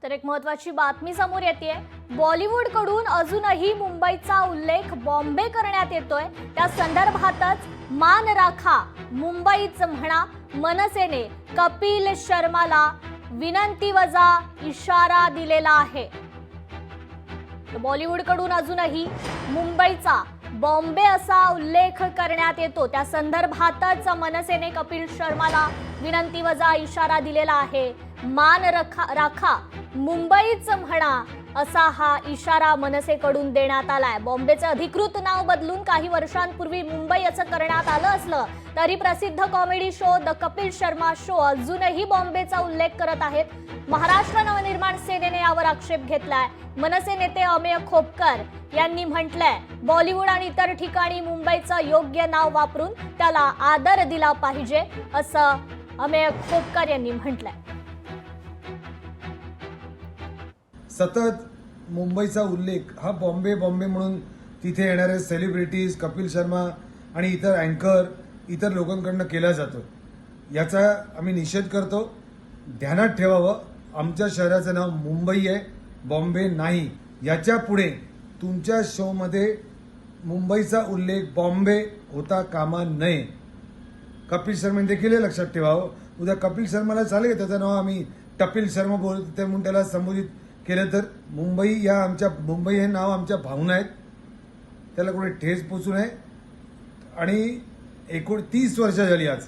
तर एक महत्त्वाची बातमी समोर येतेय। बॉलिवूड कडून अजूनही मुंबईचा उल्लेख बॉम्बे करण्यात येतोय। त्या संदर्भातच मान राखा मुंबईच म्हणा मनसेने कपिल शर्माला विनंतीवजा इशारा दिलेला आहे। बॉलिवूड कडून अजूनही मुंबईचा बॉम्बे असा उल्लेख करण्यात येतो। त्या संदर्भातच मनसेने कपिल शर्माला विनंतीवजा इशारा दिलेला आहे। मान राखा मुंबईच म्हणा असा हा इशारा मनसेकडून देण्यात आलाय। बॉम्बेचे अधिकृत नाव बदलून काही वर्षांपूर्वी मुंबई असं करण्यात आलं असलं तरी प्रसिद्ध comedy show the Kapil Sharma show अजूनही बॉम्बेचा उल्लेख करत आहेत। महाराष्ट्र नवनिर्माण सेनेने यावर आक्षेप घेतलाय। मनसे नेते अमेय खोपकर यांनी म्हटलंय बॉलिवूड आणि इतर ठिकाणी मुंबईचं योग्य नाव वापरून त्याला आदर दिला पाहिजे असं अमेय खोपकर यांनी म्हटलंय। सतत मुंबईचा उल्लेख हा बॉम्बे बॉम्बे म्हणून तिथे येणारे सेलिब्रिटीज कपिल शर्मा आणि इतर अँकर इतर लोकांकडून केला जातो। याचा आम्ही निषेध करतो। ध्यानात ठेवावं, आमच्या शहराचं नाव मुंबई आहे, बॉम्बे नाही। याच्या पुढे तुमच्या शोमध्ये मुंबईचा उल्लेख बॉम्बे होता कामा नये। कपिल शर्मा देखील हे लक्षात ठेवावं। उद्या कपिल शर्माला चालेल त्याचं नाव आम्ही टपिल शर्मा बोलतो ते म्हणून त्याला संबोधित केलं तर मुंबई मुंबई हे नाव आमच्या भावना आहेत, त्याला कोणी ठेस पोचू नये। आणि 30 वर्ष झाली, आज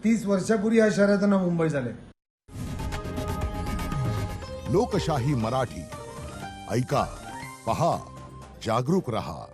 30 वर्षापूर्वी या शहराचं नाव मुंबई झालंय। लोकशाही मराठी ऐका, पहा, जागरूक रहा।